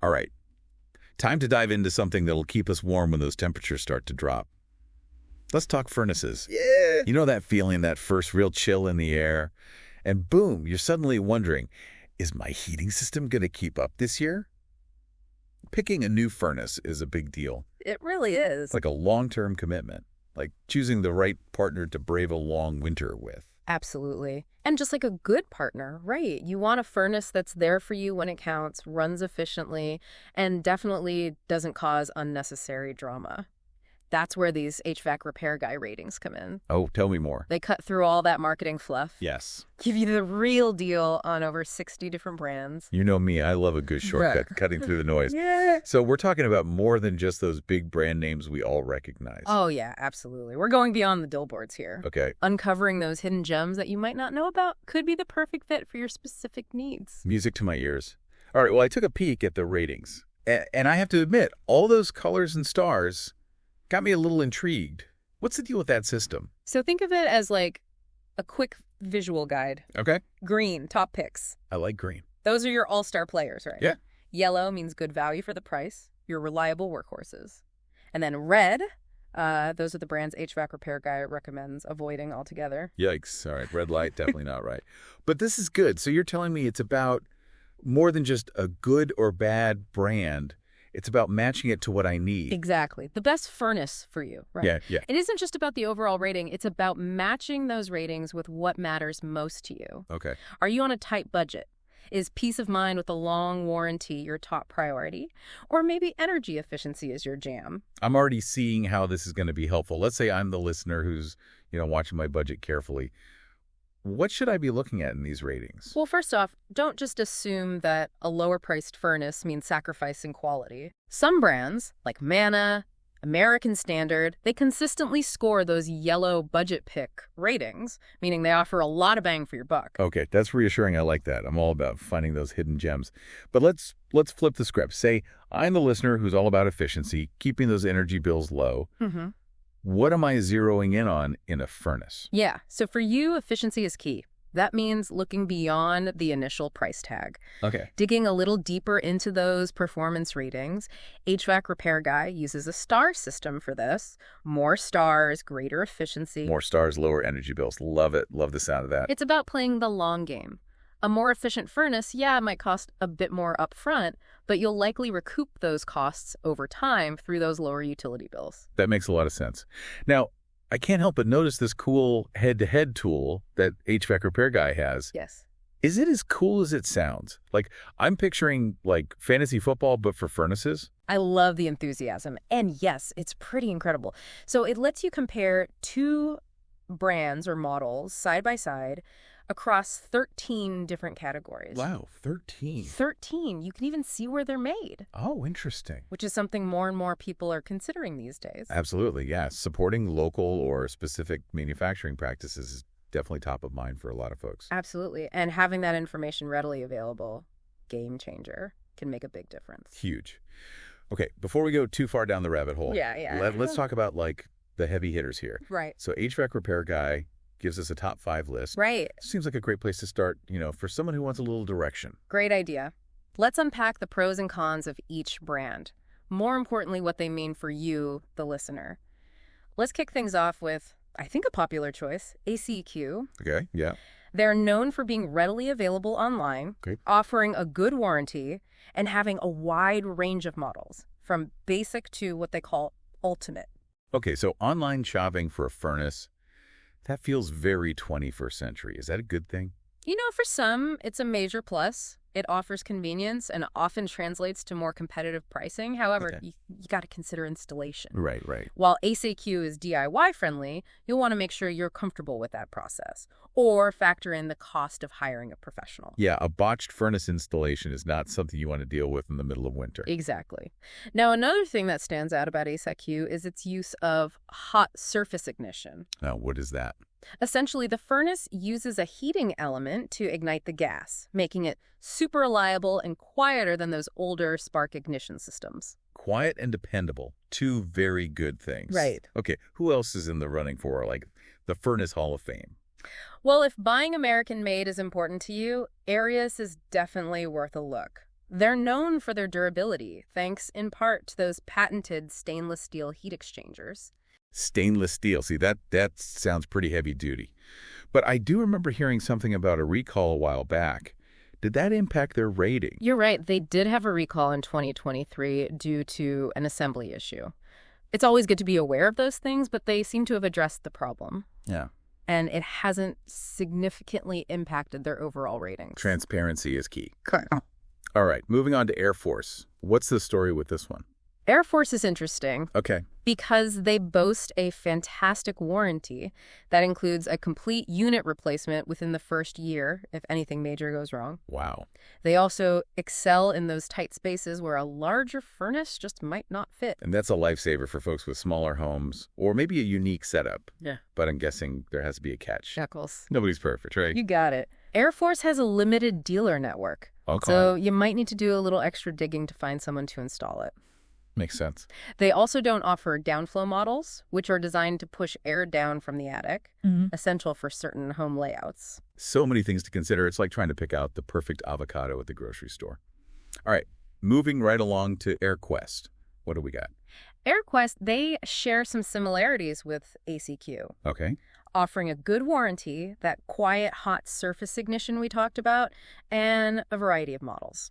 All right. Time to dive into something that'll keep us warm when those temperatures start to drop. Let's talk furnaces. Yeah. You know that feeling, that first real chill in the air? And boom, you're suddenly wondering, is my heating system going to keep up this year? Picking a new furnace is a big deal. It really is. It's like a long-term commitment, like choosing the right partner to brave a long winter with. Absolutely. And just like a good partner, right? You want a furnace that's there for you when it counts, runs efficiently, and definitely doesn't cause unnecessary drama. That's where these HVAC Repair Guy ratings come in. Oh, tell me more. They cut through all that marketing fluff. Yes. Give you the real deal on over 60 different brands. You know me, I love a good shortcut, Right. cutting through the noise. Yeah. So we're talking about more than just those big brand names we all recognize. Oh, yeah, absolutely. We're going beyond the billboards here. Okay. Uncovering those hidden gems that you might not know about could be the perfect fit for your specific needs. Music to my ears. All right, well, I took a peek at the ratings. And I have to admit, all those colors and stars got me a little intrigued. What's the deal with that system? So think of it as like a quick visual guide. Okay. Green, top picks. I like green. Those are your all-star players, right? Yeah. Yellow means good value for the price, your reliable workhorses. And then red, those are the brands HVAC Repair Guy recommends avoiding altogether. Yikes. All right, red light, definitely not right. But this is good. So you're telling me it's about more than just a good or bad brand. It's about matching it to what I need. Exactly. The best furnace for you, right? Yeah. It isn't just about the overall rating. It's about matching those ratings with what matters most to you. Okay. Are you on a tight budget? Is peace of mind with a long warranty your top priority? Or maybe energy efficiency is your jam? I'm already seeing how this is going to be helpful. Let's say I'm the listener who's, watching my budget carefully. What should I be looking at in these ratings? Well, first off, don't just assume that a lower-priced furnace means sacrificing quality. Some brands, like Mana, American Standard, they consistently score those yellow budget pick ratings, meaning they offer a lot of bang for your buck. Okay, that's reassuring. I like that. I'm all about finding those hidden gems. But let's flip the script. Say I'm the listener who's all about efficiency, keeping those energy bills low. Mm-hmm. What am I zeroing in on in a furnace? Yeah, so for you, efficiency is key. That means looking beyond the initial price tag. Okay. Digging a little deeper into those performance ratings. HVAC Repair Guy uses a star system for this. More stars, greater efficiency. More stars, lower energy bills. Love it. Love the sound of that. It's about playing the long game. A more efficient furnace, it might cost a bit more upfront, but you'll likely recoup those costs over time through those lower utility bills. That makes a lot of sense. Now, I can't help but notice this cool head-to-head tool that HVAC Repair Guy has. Yes. Is it as cool as it sounds? Like, I'm picturing, like, fantasy football, but for furnaces? I love the enthusiasm. And yes, it's pretty incredible. So it lets you compare two brands or models side by side across 13 different categories. Wow, 13. 13. You can even see where they're made. Oh, interesting. Which is something more and more people are considering these days. Absolutely, yeah. Supporting local or specific manufacturing practices is definitely top of mind for a lot of folks. Absolutely. And having that information readily available, game changer, can make a big difference. Huge. Okay, before we go too far down the rabbit hole, Yeah. let's talk about, like, the heavy hitters here. Right. So HVAC Repair Guy gives us a top 5 list. Right. Seems like a great place to start, for someone who wants a little direction. Great idea. Let's unpack the pros and cons of each brand. More importantly, what they mean for you, the listener. Let's kick things off with, I think, a popular choice, ACQ. Okay, yeah. They're known for being readily available online, Okay. offering a good warranty, and having a wide range of models, from basic to what they call ultimate. Okay, so online shopping for a furnace, that feels very 21st century. Is that a good thing? For some, it's a major plus. It offers convenience and often translates to more competitive pricing. However, Okay. you got to consider installation. Right. While ACQ is DIY friendly, you'll want to make sure you're comfortable with that process or factor in the cost of hiring a professional. Yeah, a botched furnace installation is not something you want to deal with in the middle of winter. Exactly. Now, another thing that stands out about ACQ is its use of hot surface ignition. Now, what is that? Essentially, the furnace uses a heating element to ignite the gas, making it super reliable and quieter than those older spark ignition systems. Quiet and dependable. Two very good things. Right. Okay, who else is in the running for, like, the Furnace Hall of Fame? Well, if buying American-made is important to you, Arius is definitely worth a look. They're known for their durability, thanks in part to those patented stainless steel heat exchangers. Stainless steel. See, that sounds pretty heavy duty. But I do remember hearing something about a recall a while back. Did that impact their rating? You're right, they did have a recall in 2023 due to an assembly issue. It's always good to be aware of those things, but they seem to have addressed the problem. Yeah. And it hasn't significantly impacted their overall ratings. Transparency is key. All right, moving on to Air Force. What's the story with this one? Air Force is interesting Okay. because they boast a fantastic warranty that includes a complete unit replacement within the first year if anything major goes wrong. Wow. They also excel in those tight spaces where a larger furnace just might not fit. And that's a lifesaver for folks with smaller homes or maybe a unique setup. Yeah. But I'm guessing there has to be a catch. Chuckles. Nobody's perfect, right? You got it. Air Force has a limited dealer network. Okay. So you might need to do a little extra digging to find someone to install it. Makes sense. They also don't offer downflow models, which are designed to push air down from the attic, essential for certain home layouts. So many things to consider. It's like trying to pick out the perfect avocado at the grocery store. All right, moving right along to AirQuest. What do we got? AirQuest, they share some similarities with ACQ, Okay. offering a good warranty, that quiet, hot surface ignition we talked about, and a variety of models.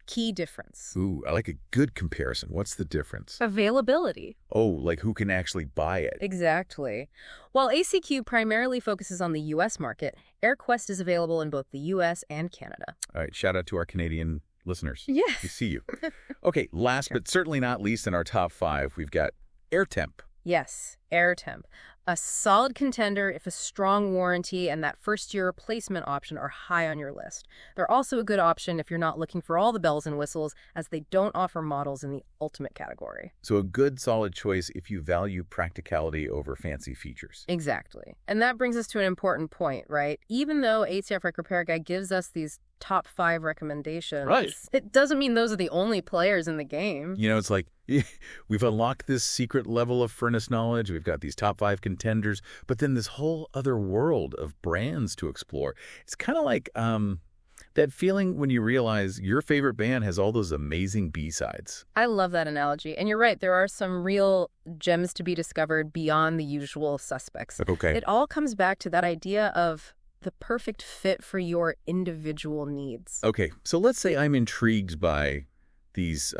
Key difference. Ooh, I like a good comparison. What's the difference? Availability. Oh, like who can actually buy it? Exactly. While ACQ primarily focuses on the U.S. market, AirQuest is available in both the U.S. and Canada. All right, shout out to our Canadian listeners. Yes. We see you. Okay, last but certainly not least in our top 5, we've got AirTemp. Yes, AirTemp. A solid contender if a strong warranty and that first-year replacement option are high on your list. They're also a good option if you're not looking for all the bells and whistles, as they don't offer models in the ultimate category. So a good, solid choice if you value practicality over fancy features. Exactly. And that brings us to an important point, right? Even though HvacRepairGuy gives us these top 5 recommendations, Right. It doesn't mean those are the only players in the game. You know, it's like we've unlocked this secret level of furnace knowledge. We've got these top 5 contenders, but then this whole other world of brands to explore. It's kind of like that feeling when you realize your favorite band has all those amazing B-sides. I love that analogy. And you're right, there are some real gems to be discovered beyond the usual suspects. Okay. It all comes back to that idea of the perfect fit for your individual needs. Okay, so let's say I'm intrigued by these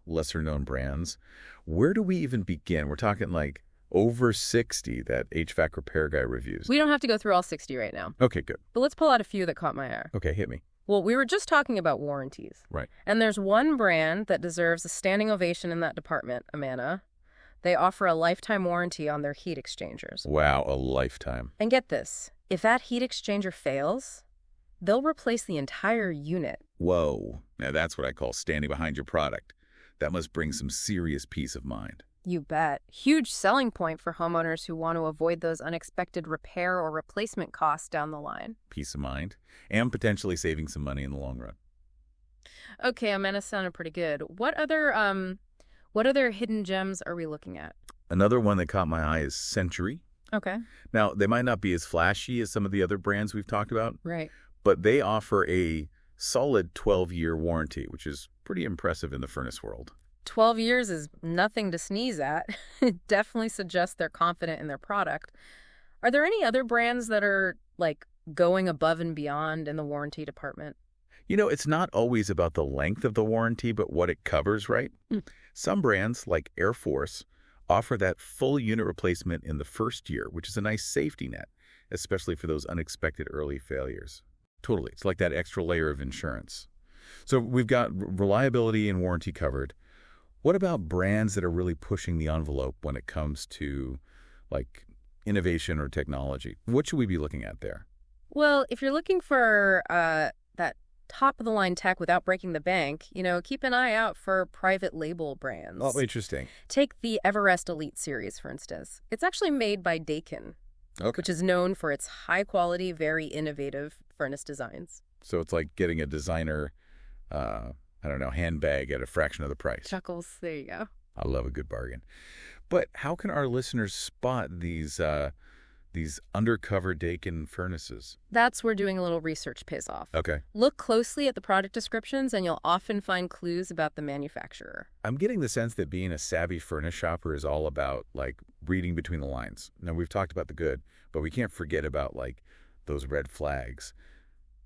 lesser-known brands. Where do we even begin? We're talking like over 60 that HvacRepairGuy reviews. We don't have to go through all 60 right now, Okay, good. but let's pull out a few that caught my eye. Okay, hit me. Well, we were just talking about warranties. Right. And there's one brand that deserves a standing ovation in that department, Amana. They offer a lifetime warranty on their heat exchangers. Wow, a lifetime. And get this, if that heat exchanger fails, they'll replace the entire unit. Whoa. Now that's what I call standing behind your product. That must bring some serious peace of mind. You bet. Huge selling point for homeowners who want to avoid those unexpected repair or replacement costs down the line. Peace of mind. And potentially saving some money in the long run. Okay, Amana sounded pretty good. What other hidden gems are we looking at? Another one that caught my eye is Century. Okay. Now, they might not be as flashy as some of the other brands we've talked about, Right. but they offer a solid 12-year warranty, which is pretty impressive in the furnace world. 12 years is nothing to sneeze at. It definitely suggests they're confident in their product. Are there any other brands that are, like, going above and beyond in the warranty department? You know, it's not always about the length of the warranty, but what it covers, right? Some brands, like Air Force, offer that full unit replacement in the first year, which is a nice safety net, especially for those unexpected early failures. Totally. It's like that extra layer of insurance. So we've got reliability and warranty covered. What about brands that are really pushing the envelope when it comes to, like, innovation or technology? What should we be looking at there? Well, if you're looking for that top-of-the-line tech without breaking the bank, keep an eye out for private label brands. Oh, interesting. Take the Everest Elite series, for instance. It's actually made by Dakin, which is known for its high-quality, very innovative furnace designs. So it's like getting a designer, handbag at a fraction of the price. Chuckles, there you go. I love a good bargain. But how can our listeners spot these These undercover Dakin furnaces. That's where doing a little research pays off. Okay. Look closely at the product descriptions and you'll often find clues about the manufacturer. I'm getting the sense that being a savvy furnace shopper is all about, like, reading between the lines. Now, we've talked about the good, but we can't forget about, like, those red flags.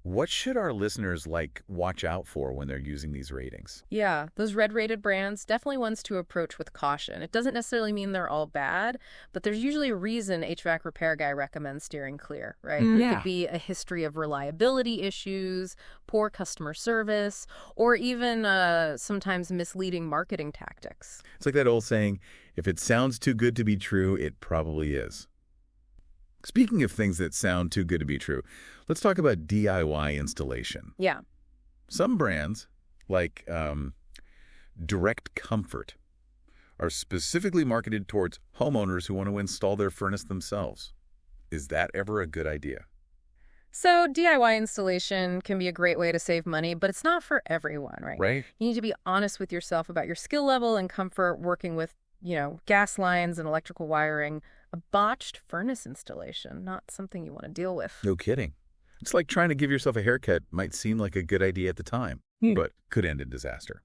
What should our listeners, like, watch out for when they're using these ratings? Yeah, those red-rated brands, definitely ones to approach with caution. It doesn't necessarily mean they're all bad, but there's usually a reason HVAC Repair Guy recommends steering clear, right? It could be a history of reliability issues, poor customer service, or even sometimes misleading marketing tactics. It's like that old saying, if it sounds too good to be true, it probably is. Speaking of things that sound too good to be true, let's talk about DIY installation. Yeah. Some brands, like Direct Comfort, are specifically marketed towards homeowners who want to install their furnace themselves. Is that ever a good idea? So DIY installation can be a great way to save money, but it's not for everyone, right? Right. You need to be honest with yourself about your skill level and comfort working with, gas lines and electrical wiring. A botched furnace installation, not something you want to deal with. No kidding. It's like trying to give yourself a haircut might seem like a good idea at the time, but could end in disaster.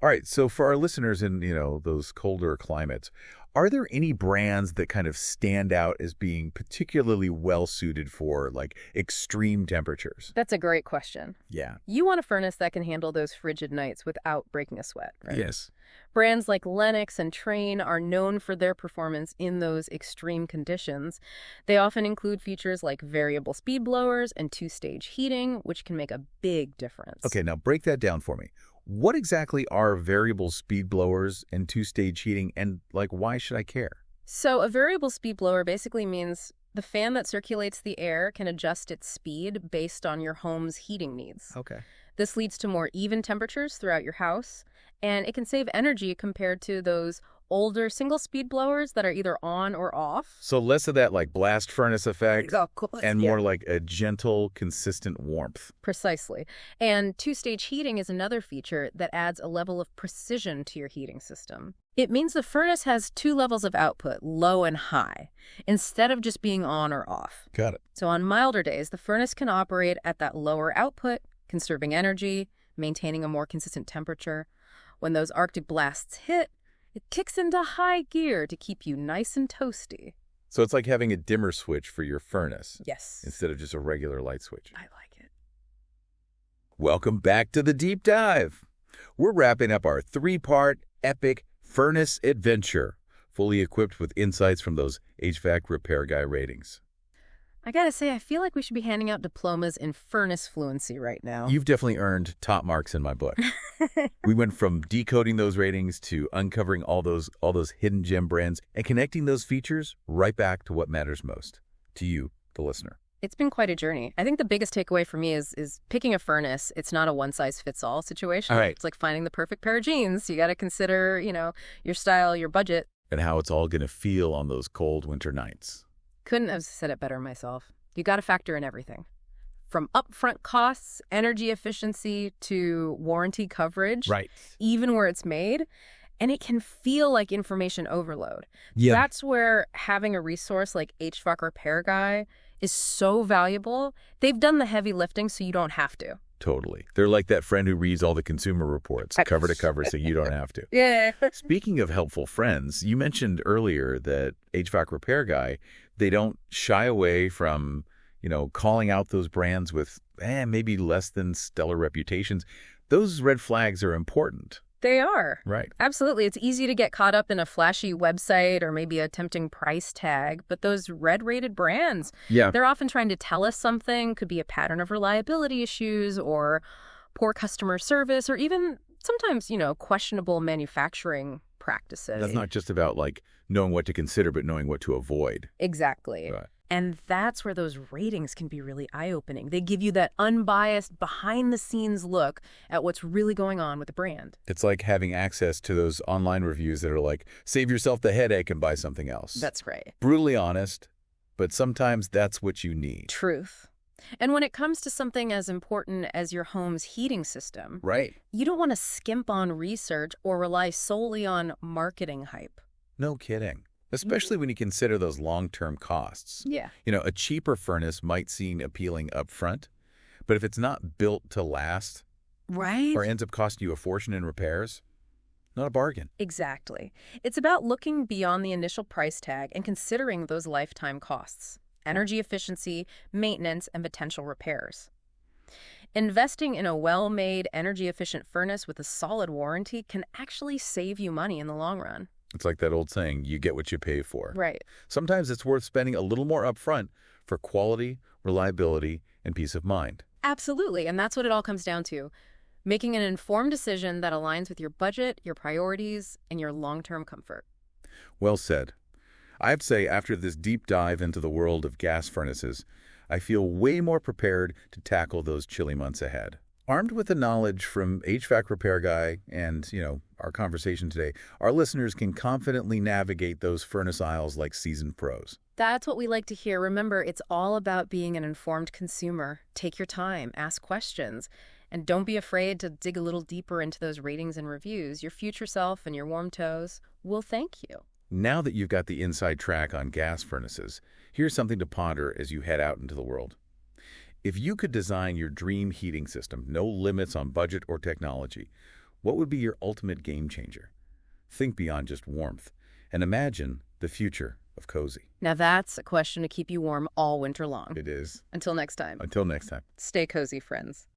All right, so for our listeners in, those colder climates, are there any brands that kind of stand out as being particularly well-suited for, like, extreme temperatures? That's a great question. Yeah. You want a furnace that can handle those frigid nights without breaking a sweat, right? Yes. Brands like Lennox and Trane are known for their performance in those extreme conditions. They often include features like variable speed blowers and two-stage heating, which can make a big difference. Okay, now break that down for me. What exactly are variable speed blowers and two-stage heating, and, like, why should I care? So a variable speed blower basically means the fan that circulates the air can adjust its speed based on your home's heating needs. Okay. This leads to more even temperatures throughout your house, and it can save energy compared to those older single-speed blowers that are either on or off. So less of that, like, blast furnace effect and more Yeah. like a gentle, consistent warmth. Precisely. And two-stage heating is another feature that adds a level of precision to your heating system. It means the furnace has two levels of output, low and high, instead of just being on or off. Got it. So on milder days, the furnace can operate at that lower output, conserving energy, maintaining a more consistent temperature. When those Arctic blasts hit, it kicks into high gear to keep you nice and toasty. So it's like having a dimmer switch for your furnace Yes. instead of just a regular light switch. I like it. Welcome back to the Deep Dive. We're wrapping up our 3-part epic furnace adventure, fully equipped with insights from those HVAC Repair Guy ratings. I gotta say, I feel like we should be handing out diplomas in furnace fluency right now. You've definitely earned top marks in my book. We went from decoding those ratings to uncovering all those hidden gem brands and connecting those features right back to what matters most, to you, the listener. It's been quite a journey. I think the biggest takeaway for me is picking a furnace. It's not a one-size-fits-all situation. All right. It's like finding the perfect pair of jeans. You got to consider, your style, your budget. And how it's all going to feel on those cold winter nights. Couldn't have said it better myself. You got to factor in everything. From upfront costs, energy efficiency, to warranty coverage. Right. Even where it's made. And it can feel like information overload. Yeah. That's where having a resource like HvacRepairGuy is so valuable. They've done the heavy lifting so you don't have to. Totally. They're like that friend who reads all the consumer reports cover to cover so you don't have to. Yeah. Speaking of helpful friends, you mentioned earlier that HVAC Repair Guy, they don't shy away from, calling out those brands with maybe less than stellar reputations. Those red flags are important. They are. Right. Absolutely. It's easy to get caught up in a flashy website or maybe a tempting price tag, but those red-rated brands, they're often trying to tell us something. Could be a pattern of reliability issues or poor customer service or even sometimes, questionable manufacturing practices. That's not just about, like, knowing what to consider, but knowing what to avoid. Exactly. Right. And that's where those ratings can be really eye-opening. They give you that unbiased, behind-the-scenes look at what's really going on with the brand. It's like having access to those online reviews that are like, save yourself the headache and buy something else. That's right. Brutally honest, but sometimes that's what you need. Truth. And when it comes to something as important as your home's heating system, Right. you don't want to skimp on research or rely solely on marketing hype. No kidding. especially when you consider those long-term costs. Yeah. A cheaper furnace might seem appealing up front, but if it's not built to last Right? or ends up costing you a fortune in repairs, not a bargain. Exactly. It's about looking beyond the initial price tag and considering those lifetime costs: energy efficiency, maintenance, and potential repairs. Investing in a well-made, energy-efficient furnace with a solid warranty can actually save you money in the long run. It's like that old saying, you get what you pay for. Right. Sometimes it's worth spending a little more upfront for quality, reliability, and peace of mind. Absolutely, and that's what it all comes down to. Making an informed decision that aligns with your budget, your priorities, and your long-term comfort. Well said. I have to say, after this deep dive into the world of gas furnaces, I feel way more prepared to tackle those chilly months ahead. Armed with the knowledge from HVAC Repair Guy and, our conversation today, our listeners can confidently navigate those furnace aisles like seasoned pros. That's what we like to hear. Remember, it's all about being an informed consumer. Take your time, ask questions, and don't be afraid to dig a little deeper into those ratings and reviews. Your future self and your warm toes will thank you. Now that you've got the inside track on gas furnaces, here's something to ponder as you head out into the world. If you could design your dream heating system, no limits on budget or technology, what would be your ultimate game changer? Think beyond just warmth and imagine the future of cozy. Now that's a question to keep you warm all winter long. It is. Until next time, Until next time. stay cozy, friends.